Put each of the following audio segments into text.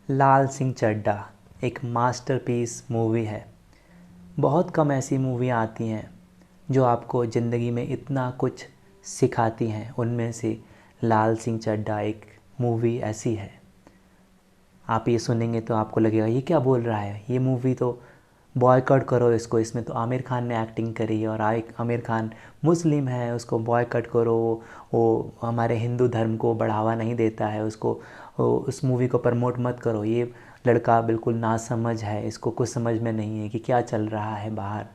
लाल सिंह चड्ढा एक masterpiece movie है। बहुत कम ऐसी मूवियाँ आती हैं जो आपको ज़िंदगी में इतना कुछ सिखाती हैं। उनमें से लाल सिंह चड्ढा एक मूवी ऐसी है। आप ये सुनेंगे तो आपको लगेगा ये क्या बोल रहा है, ये मूवी तो बॉयकॉट करो इसको, इसमें तो आमिर खान ने एक्टिंग करी है और आमिर खान मुस्लिम है, उसको बॉयकॉट करो, वो हमारे हिंदू धर्म को बढ़ावा नहीं देता है, उसको उस मूवी को प्रमोट मत करो, ये लड़का बिल्कुल नासमझ है, इसको कुछ समझ में नहीं है कि क्या चल रहा है बाहर।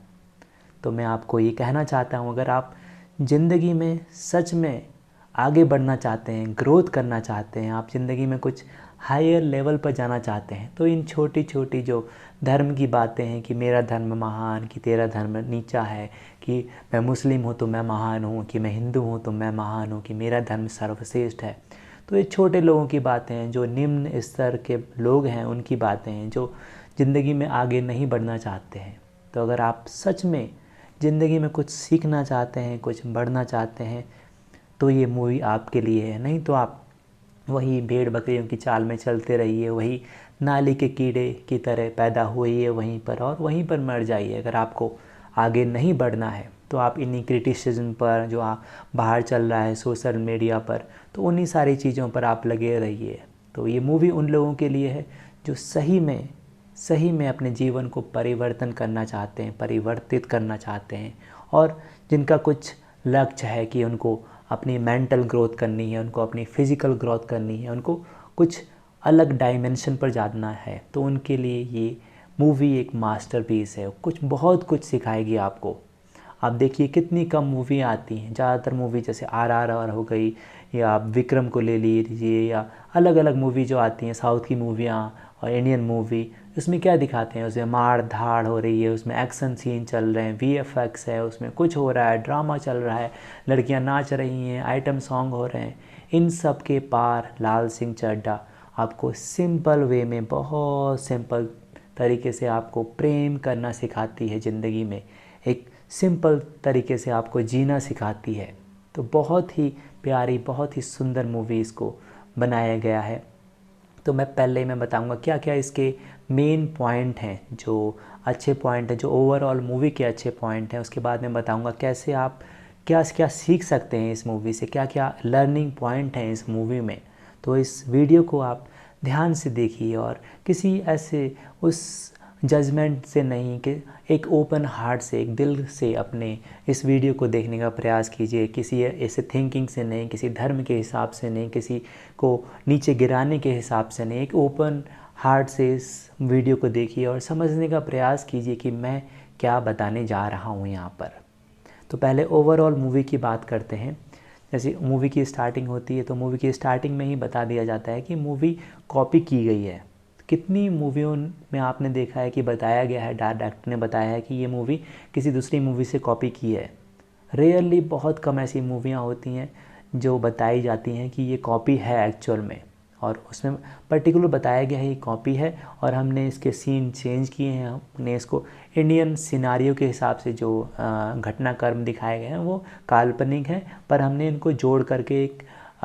तो मैं आपको ये कहना चाहता हूँ, अगर आप ज़िंदगी में सच में आगे बढ़ना चाहते हैं, ग्रोथ करना चाहते हैं, आप ज़िंदगी में कुछ हायर लेवल पर जाना चाहते हैं, तो इन छोटी छोटी जो धर्म की बातें हैं कि मेरा धर्म महान, कि तेरा धर्म नीचा है, कि मैं मुस्लिम हूँ तो मैं महान हूँ, कि मैं हिंदू हूँ तो मैं महान हूँ, कि मेरा धर्म सर्वश्रेष्ठ है, तो ये छोटे लोगों की बातें हैं, जो निम्न स्तर के लोग हैं उनकी बातें हैं, जो ज़िंदगी में आगे नहीं बढ़ना चाहते हैं। तो अगर आप सच में ज़िंदगी में कुछ सीखना चाहते हैं, कुछ बढ़ना चाहते हैं, तो ये मूवी आपके लिए है। नहीं तो आप वही भेड़ बकरियों की चाल में चलते रहिए, वही नाली के कीड़े की तरह पैदा हुए वहीं पर और वहीं पर मर जाइए। अगर आपको आगे नहीं बढ़ना है तो आप इन्हीं क्रिटिसिज्म पर जो बाहर चल रहा है सोशल मीडिया पर, तो उन्हीं सारी चीज़ों पर आप लगे रहिए। तो ये मूवी उन लोगों के लिए है जो सही में अपने जीवन को परिवर्तन करना चाहते हैं, परिवर्तित करना चाहते हैं, और जिनका कुछ लक्ष्य है कि उनको अपनी मेंटल ग्रोथ करनी है, उनको अपनी फ़िज़िकल ग्रोथ करनी है, उनको कुछ अलग डायमेंशन पर जाना है, तो उनके लिए ये मूवी एक मास्टरपीस है। बहुत कुछ सिखाएगी आपको। आप देखिए कितनी कम मूवी आती हैं। ज़्यादातर मूवी जैसे RRR हो गई, या आप विक्रम को ले लीजिए, या अलग अलग मूवी जो आती हैं साउथ की मूवियाँ और इंडियन मूवी, उसमें क्या दिखाते हैं, उसमें मार धाड़ हो रही है, उसमें एक्शन सीन चल रहे हैं, VFX है, उसमें कुछ हो रहा है, ड्रामा चल रहा है, लड़कियां नाच रही हैं, आइटम सॉन्ग हो रहे हैं। इन सब के पार लाल सिंह चड्ढा आपको सिंपल वे में, बहुत सिंपल तरीके से आपको प्रेम करना सिखाती है। ज़िंदगी में एक सिंपल तरीके से आपको जीना सिखाती है। तो बहुत ही प्यारी, बहुत ही सुंदर मूवी इसको बनाया गया है। तो मैं बताऊंगा क्या क्या इसके मेन पॉइंट हैं, जो अच्छे पॉइंट हैं, जो ओवरऑल मूवी के अच्छे पॉइंट हैं। उसके बाद मैं बताऊंगा कैसे आप क्या क्या सीख सकते हैं इस मूवी से, क्या क्या लर्निंग पॉइंट हैं इस मूवी में। तो इस वीडियो को आप ध्यान से देखिए और किसी ऐसे उस जजमेंट से नहीं, कि एक ओपन हार्ट से, एक दिल से अपने इस वीडियो को देखने का प्रयास कीजिए। किसी ऐसे थिंकिंग से नहीं, किसी धर्म के हिसाब से नहीं, किसी को नीचे गिराने के हिसाब से नहीं, एक ओपन हार्ट से इस वीडियो को देखिए और समझने का प्रयास कीजिए कि मैं क्या बताने जा रहा हूँ यहाँ पर। तो पहले ओवरऑल मूवी की बात करते हैं। जैसे मूवी की स्टार्टिंग होती है तो मूवी की स्टार्टिंग में ही बता दिया जाता है कि मूवी कॉपी की गई है। कितनी मूवियों में आपने देखा है कि बताया गया है, डायरेक्टर ने बताया है कि ये मूवी किसी दूसरी मूवी से कॉपी की है। रेयरली, बहुत कम ऐसी मूवियाँ होती हैं जो बताई जाती हैं कि ये कॉपी है एक्चुअल में, और उसमें पर्टिकुलर बताया गया है ये कॉपी है और हमने इसके सीन चेंज किए हैं, हमने इसको इंडियन सिनारियो के हिसाब से जो घटनाक्रम दिखाए गए हैं वो काल्पनिक है, पर हमने इनको जोड़ करके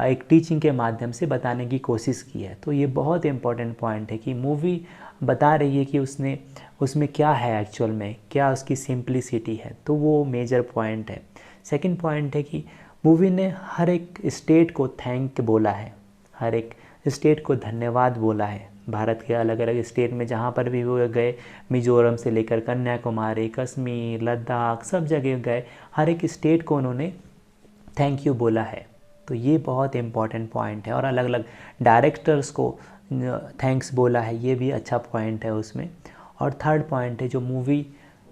एक टीचिंग के माध्यम से बताने की कोशिश की है। तो ये बहुत इंपॉर्टेंट पॉइंट है कि मूवी बता रही है कि उसमें क्या है एक्चुअल में, क्या उसकी सिंप्लिसिटी है, तो वो मेजर पॉइंट है। सेकंड पॉइंट है कि मूवी ने हर एक स्टेट को थैंक बोला है, हर एक स्टेट को धन्यवाद बोला है। भारत के अलग अलग स्टेट में जहाँ पर भी वो गए, मिज़ोरम से लेकर कन्याकुमारी, कश्मीर, लद्दाख, सब जगह गए, हर एक स्टेट को उन्होंने थैंक यू बोला है। तो ये बहुत इम्पॉर्टेंट पॉइंट है। और अलग अलग डायरेक्टर्स को थैंक्स बोला है, ये भी अच्छा पॉइंट है उसमें। और थर्ड पॉइंट है, जो मूवी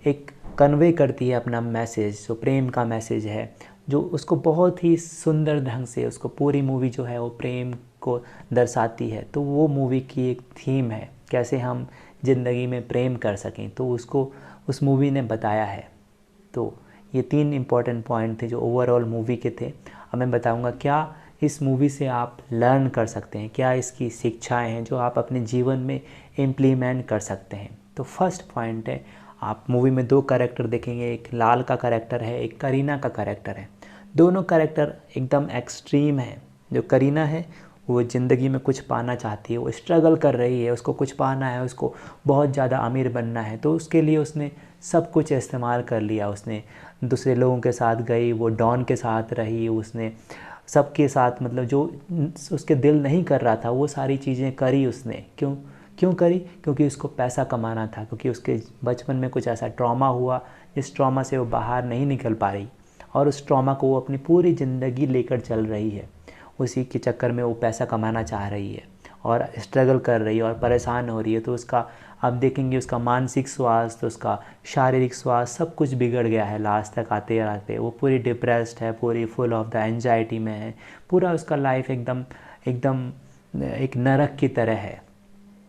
एक कन्वे करती है अपना मैसेज, जो प्रेम का मैसेज है, जो उसको बहुत ही सुंदर ढंग से, उसको पूरी मूवी जो है वो प्रेम को दर्शाती है। तो वो मूवी की एक थीम है, कैसे हम ज़िंदगी में प्रेम कर सकें, तो उसको उस मूवी ने बताया है। तो ये 3 इम्पॉर्टेंट पॉइंट थे जो ओवरऑल मूवी के थे। अब मैं बताऊंगा क्या इस मूवी से आप लर्न कर सकते हैं, क्या इसकी शिक्षाएं हैं जो आप अपने जीवन में इम्प्लीमेंट कर सकते हैं। तो फर्स्ट पॉइंट है, आप मूवी में 2 कैरेक्टर देखेंगे, एक लाल का कैरेक्टर है, एक करीना का कैरेक्टर है। दोनों कैरेक्टर एकदम एक्सट्रीम है। जो करीना है वो ज़िंदगी में कुछ पाना चाहती है, वो स्ट्रगल कर रही है, उसको कुछ पाना है, उसको बहुत ज़्यादा अमीर बनना है, तो उसके लिए उसने सब कुछ इस्तेमाल कर लिया। उसने दूसरे लोगों के साथ गई, वो डॉन के साथ रही, उसने सबके साथ मतलब जो उसके दिल नहीं कर रहा था वो सारी चीज़ें करी उसने। क्यों क्यों करी? क्योंकि उसको पैसा कमाना था, क्योंकि उसके बचपन में कुछ ऐसा ट्रॉमा हुआ जिस ट्रॉमा से वो बाहर नहीं निकल पा रही, और उस ट्रॉमा को वो अपनी पूरी ज़िंदगी लेकर चल रही है। उसी के चक्कर में वो पैसा कमाना चाह रही है और स्ट्रगल कर रही है और परेशान हो रही है। तो उसका आप देखेंगे उसका मानसिक स्वास्थ्य, उसका शारीरिक स्वास्थ्य सब कुछ बिगड़ गया है। लास्ट तक आते आते वो पूरी डिप्रेस्ड है, पूरी फुल ऑफ द एंजाइटी में है। पूरा उसका लाइफ एकदम एकदम एक नरक की तरह है,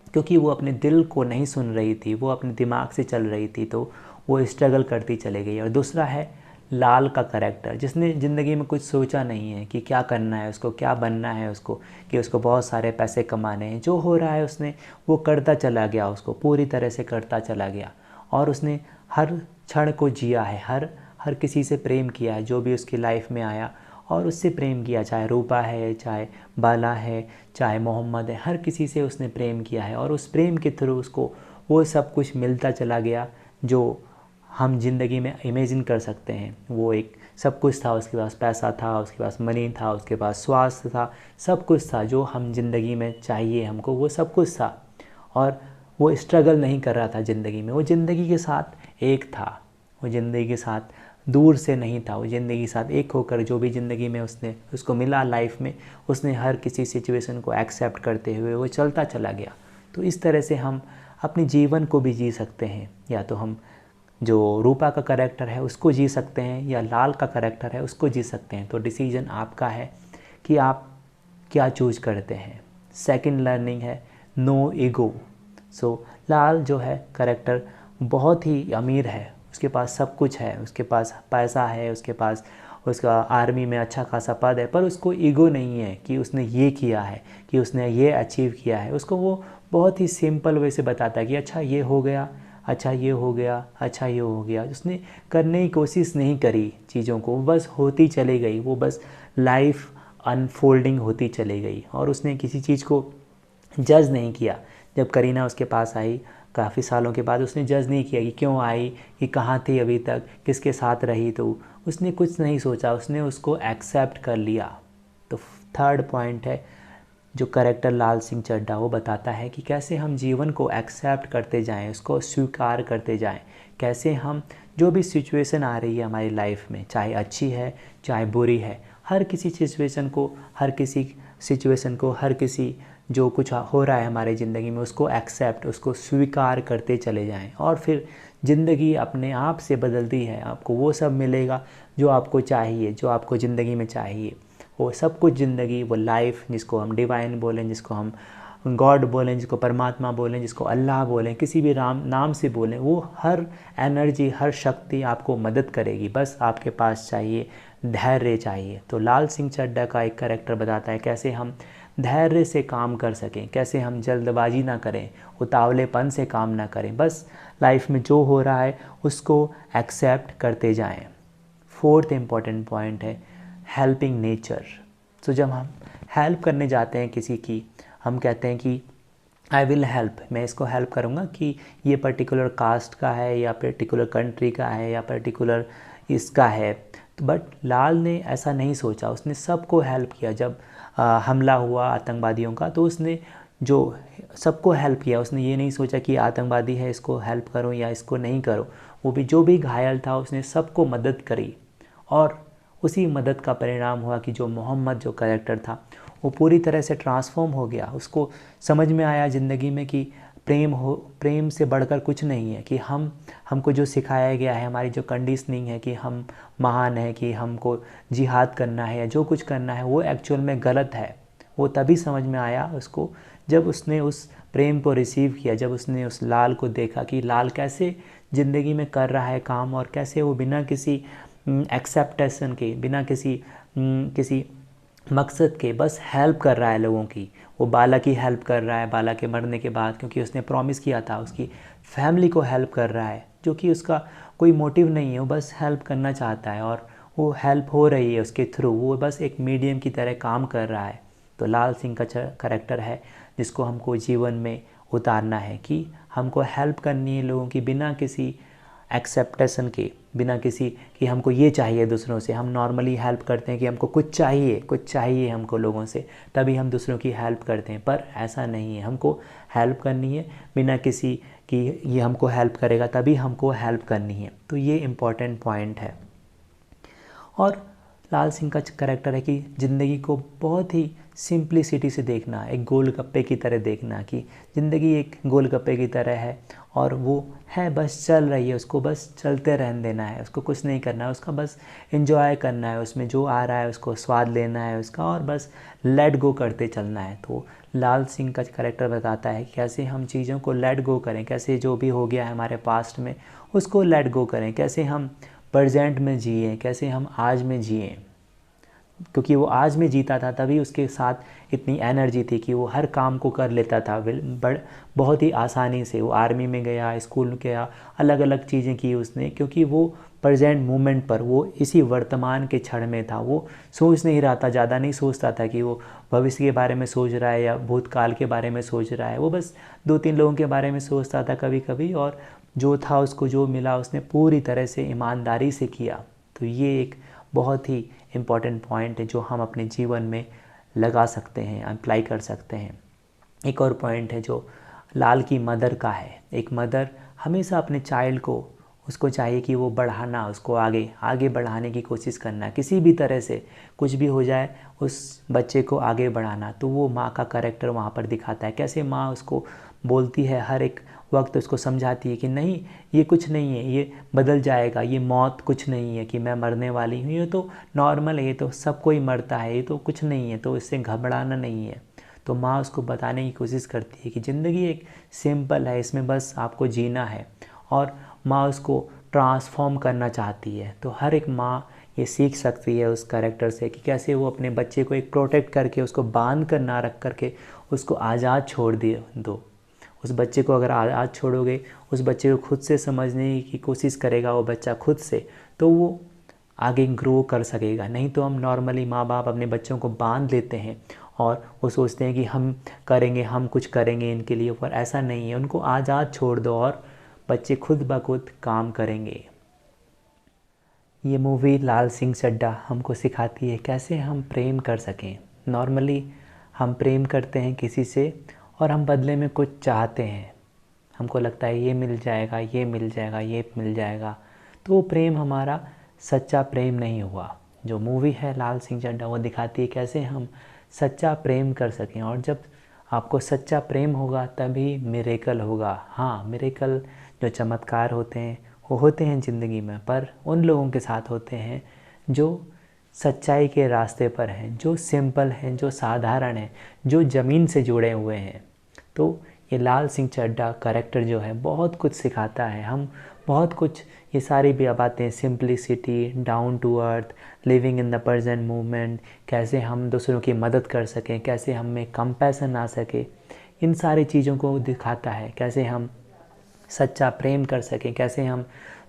क्योंकि वो अपने दिल को नहीं सुन रही थी, वो अपने दिमाग से चल रही थी, तो वो स्ट्रगल करती चली गई। और दूसरा है लाल का करैक्टर, जिसने ज़िंदगी में कुछ सोचा नहीं है कि क्या करना है उसको, क्या बनना है उसको, कि उसको बहुत सारे पैसे कमाने हैं। जो हो रहा है उसने वो करता चला गया, उसको पूरी तरह से करता चला गया, और उसने हर क्षण को जिया है, हर हर किसी से प्रेम किया है जो भी उसकी लाइफ में आया, और उससे प्रेम किया, चाहे रूपा है, चाहे बाला है, चाहे मोहम्मद है, हर किसी से उसने प्रेम किया है। और उस प्रेम के थ्रू उसको वो सब कुछ मिलता चला गया जो हम ज़िंदगी में इमेजिन कर सकते हैं। वो एक सब कुछ था, उसके पास पैसा था, उसके पास मनी था, उसके पास स्वास्थ्य था, सब कुछ था जो हम ज़िंदगी में चाहिए हमको, वो सब कुछ था। और वो स्ट्रगल नहीं कर रहा था ज़िंदगी में, वो ज़िंदगी के साथ एक था, वो ज़िंदगी के साथ दूर से नहीं था, वो ज़िंदगी के साथ एक होकर जो भी ज़िंदगी में उसको मिला लाइफ में, उसने हर किसी सिचुएशन को एक्सेप्ट करते हुए वो चलता चला गया। तो इस तरह से हम अपने जीवन को भी जी सकते हैं। या तो हम जो रूपा का करैक्टर है उसको जी सकते हैं, या लाल का करैक्टर है उसको जी सकते हैं। तो डिसीजन आपका है कि आप क्या चूज करते हैं। सेकंड लर्निंग है नो ईगो। सो लाल जो है करैक्टर बहुत ही अमीर है, उसके पास सब कुछ है, उसके पास पैसा है, उसके पास उसका आर्मी में अच्छा खासा पद है, पर उसको ईगो नहीं है कि उसने ये किया है, कि उसने ये अचीव किया है। उसको वो बहुत ही सिंपल वे से बताता है कि अच्छा ये हो गया, अच्छा ये हो गया, अच्छा ये हो गया। उसने करने की कोशिश नहीं करी चीज़ों को, बस होती चली गई, वो बस लाइफ अनफोल्डिंग होती चली गई, और उसने किसी चीज़ को जज नहीं किया। जब करीना उसके पास आई काफ़ी सालों के बाद, उसने जज नहीं किया कि क्यों आई, कि कहाँ थी अभी तक, किसके साथ रही, तो उसने कुछ नहीं सोचा, उसने उसको एक्सेप्ट कर लिया। तो थर्ड पॉइंट है जो करेक्टर लाल सिंह चड्ढा वो बताता है कि कैसे हम जीवन को एक्सेप्ट करते जाएं, उसको स्वीकार करते जाएं। कैसे हम जो भी सिचुएशन आ रही है हमारी लाइफ में, चाहे अच्छी है चाहे बुरी है, हर किसी सिचुएशन को, हर किसी जो कुछ हो रहा है हमारी ज़िंदगी में उसको एक्सेप्ट, उसको स्वीकार करते चले जाएं, और फिर ज़िंदगी अपने आप से बदलती है। आपको वो सब मिलेगा जो आपको चाहिए, जो आपको ज़िंदगी में चाहिए। वो सब कुछ ज़िंदगी, वो लाइफ जिसको हम डिवाइन बोलें, जिसको हम गॉड बोलें, जिसको परमात्मा बोलें, जिसको अल्लाह बोलें, किसी भी नाम से बोलें, वो हर एनर्जी, हर शक्ति आपको मदद करेगी। बस आपके पास चाहिए धैर्य चाहिए। तो लाल सिंह चड्ढा का एक कैरेक्टर बताता है कैसे हम धैर्य से काम कर सकें, कैसे हम जल्दबाजी ना करें, उतावलेपन से काम ना करें, बस लाइफ में जो हो रहा है उसको एक्सेप्ट करते जाएं। फोर्थ इम्पॉर्टेंट पॉइंट है हेल्पिंग नेचर। तो जब हम हेल्प करने जाते हैं किसी की, हम कहते हैं कि आई विल हेल्प, मैं इसको हेल्प करूँगा, कि ये पर्टिकुलर कास्ट का है, या पर्टिकुलर कंट्री का है, या पर्टिकुलर इसका है। तो बट लाल ने ऐसा नहीं सोचा, उसने सबको हेल्प किया। जब हमला हुआ आतंकवादियों का, तो उसने जो सबको हेल्प किया, उसने ये नहीं सोचा कि आतंकवादी है इसको हेल्प करो या इसको नहीं करो। वो भी जो भी घायल था उसने सबको मदद करी, और उसी मदद का परिणाम हुआ कि जो मोहम्मद जो कैरेक्टर था वो पूरी तरह से ट्रांसफॉर्म हो गया। उसको समझ में आया ज़िंदगी में कि प्रेम से बढ़कर कुछ नहीं है, कि हमको जो सिखाया गया है, हमारी जो कंडीशनिंग है कि हम महान है, कि हमको जिहाद करना है या जो कुछ करना है, वो एक्चुअल में गलत है। वो तभी समझ में आया उसको जब उसने उस प्रेम को रिसीव किया, जब उसने उस लाल को देखा कि लाल कैसे ज़िंदगी में कर रहा है काम, और कैसे वो बिना किसी एक्सेप्टेशन के, बिना किसी मकसद के बस हेल्प कर रहा है लोगों की। वो बाला की हेल्प कर रहा है, बाला के मरने के बाद, क्योंकि उसने प्रॉमिस किया था, उसकी फैमिली को हेल्प कर रहा है, जो कि उसका कोई मोटिव नहीं है, वो बस हेल्प करना चाहता है, और वो हेल्प हो रही है उसके थ्रू, वो बस एक मीडियम की तरह काम कर रहा है। तो लाल सिंह का करैक्टर है जिसको हमको जीवन में उतारना है कि हमको हेल्प करनी है लोगों की, बिना किसी एक्सेप्टेशन के, बिना किसी कि हमको ये चाहिए दूसरों से। हम नॉर्मली हेल्प करते हैं कि हमको कुछ चाहिए हमको लोगों से, तभी हम दूसरों की हेल्प करते हैं, पर ऐसा नहीं है। हमको हेल्प करनी है बिना किसी कि ये हमको हेल्प करेगा तभी हमको हेल्प करनी है। तो ये इम्पॉर्टेंट पॉइंट है। और लाल सिंह का करैक्टर है कि ज़िंदगी को बहुत ही सिंप्लिसिटी से देखना, एक गोलगप्पे की तरह देखना कि ज़िंदगी एक गोलगप्पे की तरह है और वो है बस चल रही है, उसको बस चलते रहने देना है, उसको कुछ नहीं करना है, उसका बस एंजॉय करना है, उसमें जो आ रहा है उसको स्वाद लेना है उसका और बस लेट गो करते चलना है। तो लाल सिंह का करैक्टर बताता है कि कैसे हम चीज़ों को लेट गो करें, कैसे जो भी हो गया है हमारे पास्ट में उसको लेट गो करें, कैसे हम प्रेजेंट में जिए, कैसे हम आज में जिए, क्योंकि वो आज में जीता था तभी उसके साथ इतनी एनर्जी थी कि वो हर काम को कर लेता था बहुत ही आसानी से। वो आर्मी में गया, स्कूल गया, अलग अलग चीज़ें की उसने, क्योंकि वो प्रेजेंट मोमेंट पर, वो इसी वर्तमान के क्षण में था। वो सोच नहीं रहा था, ज़्यादा नहीं सोचता था कि वो भविष्य के बारे में सोच रहा है या भूतकाल के बारे में सोच रहा है। वो बस 2-3 लोगों के बारे में सोचता था कभी कभी, और जो था उसको जो मिला उसने पूरी तरह से ईमानदारी से किया। तो ये एक बहुत ही इम्पॉर्टेंट पॉइंट है जो हम अपने जीवन में लगा सकते हैं, अप्लाई कर सकते हैं। एक और पॉइंट है जो लाल की मदर का है। एक मदर हमेशा अपने चाइल्ड को, उसको चाहिए कि वो बढ़ाना, उसको आगे आगे बढ़ाने की कोशिश करना, किसी भी तरह से कुछ भी हो जाए उस बच्चे को आगे बढ़ाना। तो वो माँ का कैरेक्टर वहाँ पर दिखाता है, कैसे माँ उसको बोलती है, हर एक वक्त उसको समझाती है कि नहीं ये कुछ नहीं है, ये बदल जाएगा, ये मौत कुछ नहीं है कि मैं मरने वाली हूँ, ये तो नॉर्मल है, ये तो सब कोई मरता है, ये तो कुछ नहीं है, तो इससे घबराना नहीं है। तो माँ उसको बताने की कोशिश करती है कि ज़िंदगी एक सिंपल है, इसमें बस आपको जीना है, और माँ उसको ट्रांसफॉर्म करना चाहती है। तो हर एक माँ ये सीख सकती है उस कैरेक्टर से कि कैसे वो अपने बच्चे को एक प्रोटेक्ट करके, उसको बांध कर ना रख करके उसको आज़ाद छोड़ दो। उस बच्चे को अगर आज़ाद छोड़ोगे, उस बच्चे को खुद से समझने की कोशिश करेगा वो बच्चा खुद से, तो वो आगे ग्रो कर सकेगा। नहीं तो हम नॉर्मली माँ बाप अपने बच्चों को बांध लेते हैं और वो सोचते हैं कि हम करेंगे, हम कुछ करेंगे इनके लिए, पर ऐसा नहीं है। उनको आज़ाद छोड़ दो और बच्चे खुद ब खुद काम करेंगे। ये मूवी लाल सिंह चड्ढा हमको सिखाती है कैसे हम प्रेम कर सकें। नॉर्मली हम प्रेम करते हैं किसी से और हम बदले में कुछ चाहते हैं, हमको लगता है ये मिल जाएगा, ये मिल जाएगा, ये मिल जाएगा, तो वो प्रेम हमारा सच्चा प्रेम नहीं हुआ। जो मूवी है लाल सिंह चड्ढा वो दिखाती है कैसे हम सच्चा प्रेम कर सकें, और जब आपको सच्चा प्रेम होगा तभी मिरेकल होगा। हाँ, मिरेकल जो चमत्कार होते हैं वो होते हैं ज़िंदगी में, पर उन लोगों के साथ होते हैं जो सच्चाई के रास्ते पर हैं, जो सिंपल हैं, जो साधारण हैं, जो ज़मीन से जुड़े हुए हैं। तो ये लाल सिंह चड्ढा कैरेक्टर जो है बहुत कुछ सिखाता है। हम बहुत कुछ, ये सारी भी बातें, simplicity, down to earth, living in the present moment, कैसे हम दूसरों की मदद कर सकें, कैसे हम में कंपैशन आ सके, इन सारी चीज़ों को दिखाता है। कैसे हम सच्चा प्रेम कर सकें, कैसे हम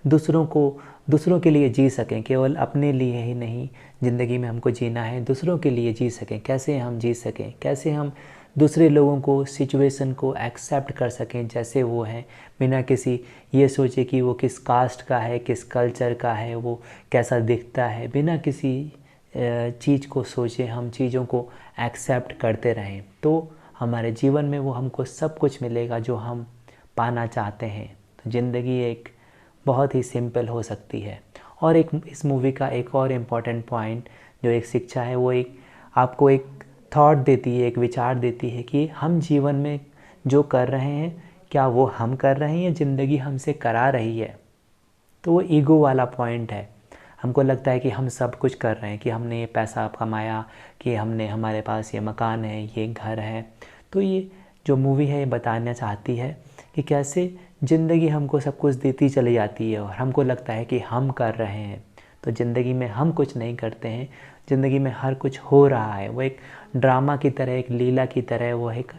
दूसरों के लिए जी सकें, केवल अपने लिए ही नहीं ज़िंदगी में हमको जीना है, दूसरों के लिए जी सकें। कैसे हम जी सकें, कैसे हम दूसरे लोगों को, सिचुएशन को एक्सेप्ट कर सकें जैसे वो हैं, बिना किसी ये सोचे कि वो किस कास्ट का है, किस कल्चर का है, वो कैसा दिखता है, बिना किसी चीज़ को सोचे हम चीज़ों को एक्सेप्ट करते रहें, तो हमारे जीवन में वो हमको सब कुछ मिलेगा जो हम पाना चाहते हैं। तो ज़िंदगी एक बहुत ही सिंपल हो सकती है। और एक इस मूवी का एक और इम्पॉर्टेंट पॉइंट जो एक शिक्षा है, वो एक आपको एक थॉट देती है, एक विचार देती है कि हम जीवन में जो कर रहे हैं क्या वो हम कर रहे हैं या ज़िंदगी हमसे करा रही है। तो वो ईगो वाला पॉइंट है। हमको लगता है कि हम सब कुछ कर रहे हैं, कि हमने ये पैसा कमाया, कि हमारे पास ये मकान है, ये घर है। तो ये जो मूवी है ये बताना चाहती है कि कैसे ज़िंदगी हमको सब कुछ देती चली जाती है और हमको लगता है कि हम कर रहे हैं। तो ज़िंदगी में हम कुछ नहीं करते हैं, ज़िंदगी में हर कुछ हो रहा है। वो एक ड्रामा की तरह, एक लीला की तरह, वो एक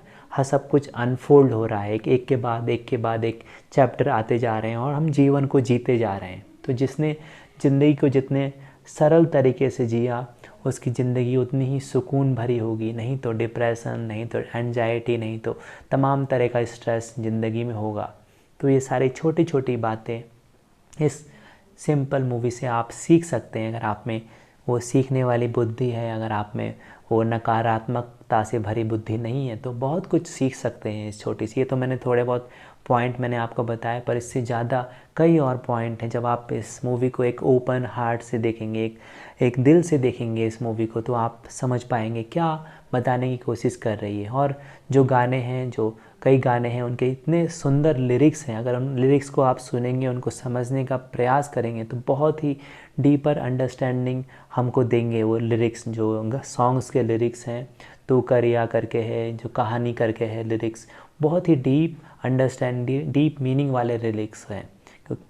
सब कुछ अनफोल्ड हो रहा है, एक के बाद एक चैप्टर आते जा रहे हैं और हम जीवन को जीते जा रहे हैं। तो जिसने ज़िंदगी को जितने सरल तरीके से जिया उसकी ज़िंदगी उतनी ही सुकून भरी होगी। नहीं तो डिप्रेशन, नहीं तो एंजाइटी, नहीं तो तमाम तरह का स्ट्रेस ज़िंदगी में होगा। तो ये सारी छोटी छोटी बातें इस सिंपल मूवी से आप सीख सकते हैं। अगर आप में वो सीखने वाली बुद्धि है, अगर आप में वो नकारात्मकता से भरी बुद्धि नहीं है, तो बहुत कुछ सीख सकते हैं इस छोटी सी। ये तो मैंने थोड़े बहुत पॉइंट मैंने आपको बताया, पर इससे ज़्यादा कई और पॉइंट हैं। जब आप इस मूवी को एक ओपन हार्ट से देखेंगे, एक दिल से देखेंगे इस मूवी को, तो आप समझ पाएंगे क्या बताने की कोशिश कर रही है। और जो गाने हैं, जो कई गाने हैं, उनके इतने सुंदर लिरिक्स हैं। अगर उन लिरिक्स को आप सुनेंगे, उनको समझने का प्रयास करेंगे, तो बहुत ही डीपर अंडरस्टैंडिंग हमको देंगे वो लिरिक्स। जो सॉन्ग्स के लिरिक्स हैं, तू करिया करके है, जो कहानी करके है लिरिक्स, बहुत ही डीप अंडरस्टैंडिंग, डीप मीनिंग वाले लिरिक्स हैं।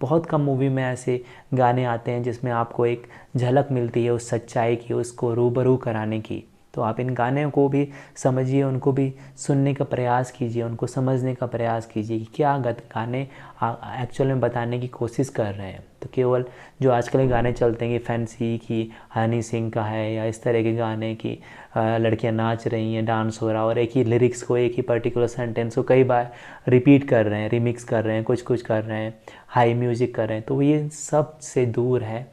बहुत कम मूवी में ऐसे गाने आते हैं जिसमें आपको एक झलक मिलती है उस सच्चाई की, उसको रूबरू कराने की। तो आप इन गानों को भी समझिए, उनको भी सुनने का प्रयास कीजिए, उनको समझने का प्रयास कीजिए कि क्या गाने एक्चुअल में बताने की कोशिश कर रहे हैं। तो केवल जो आजकल के गाने चलते हैं कि फैंसी की हनी सिंह का है, या इस तरह के गाने की लड़कियां नाच रही हैं, डांस हो रहा, और एक ही लिरिक्स को, एक ही पर्टिकुलर सेंटेंस को कई बार रिपीट कर रहे हैं, रिमिक्स कर रहे हैं, कुछ कुछ कर रहे हैं, हाई म्यूज़िक कर रहे हैं, तो ये सब से दूर है।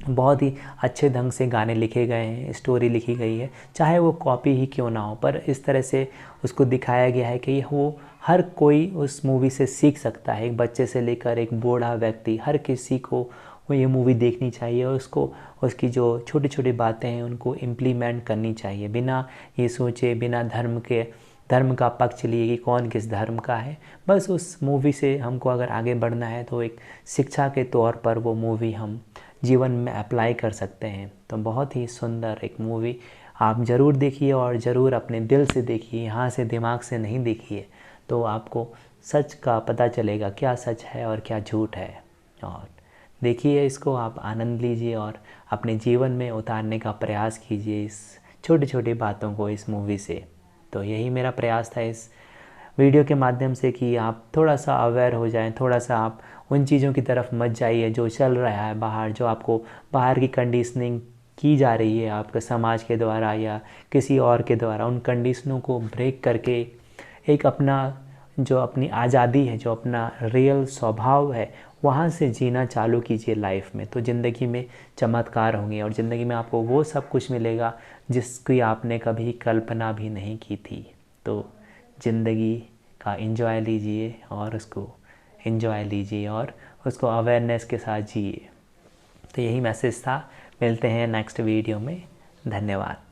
बहुत ही अच्छे ढंग से गाने लिखे गए हैं, स्टोरी लिखी गई है, चाहे वो कॉपी ही क्यों ना हो, पर इस तरह से उसको दिखाया गया है कि वो हर कोई उस मूवी से सीख सकता है। एक बच्चे से लेकर एक बूढ़ा व्यक्ति, हर किसी को वो ये मूवी देखनी चाहिए, और उसको उसकी जो छोटी छोटी बातें हैं उनको इम्प्लीमेंट करनी चाहिए, बिना ये सोचे, बिना धर्म का पक्ष लिए कि कौन किस धर्म का है। बस उस मूवी से हमको अगर आगे बढ़ना है, तो एक शिक्षा के तौर पर वो मूवी हम जीवन में अप्लाई कर सकते हैं। तो बहुत ही सुंदर एक मूवी, आप ज़रूर देखिए, और ज़रूर अपने दिल से देखिए, यहाँ से दिमाग से नहीं देखिए, तो आपको सच का पता चलेगा, क्या सच है और क्या झूठ है। और देखिए इसको, आप आनंद लीजिए और अपने जीवन में उतारने का प्रयास कीजिए इस छोटी छोटी बातों को इस मूवी से। तो यही मेरा प्रयास था इस वीडियो के माध्यम से, कि आप थोड़ा सा अवेयर हो जाएं, थोड़ा सा आप उन चीज़ों की तरफ मत जाइए जो चल रहा है बाहर, जो आपको बाहर की कंडीशनिंग की जा रही है आपके समाज के द्वारा या किसी और के द्वारा। उन कंडीशनों को ब्रेक करके एक अपना जो अपनी आज़ादी है, जो अपना रियल स्वभाव है, वहाँ से जीना चालू कीजिए लाइफ में। तो ज़िंदगी में चमत्कार होंगे, और ज़िंदगी में आपको वो सब कुछ मिलेगा जिसकी आपने कभी कल्पना भी नहीं की थी। तो ज़िंदगी का एंजॉय लीजिए, और उसको एंजॉय लीजिए, और उसको अवेयरनेस के साथ जिए। तो यही मैसेज था। मिलते हैं नेक्स्ट वीडियो में। धन्यवाद।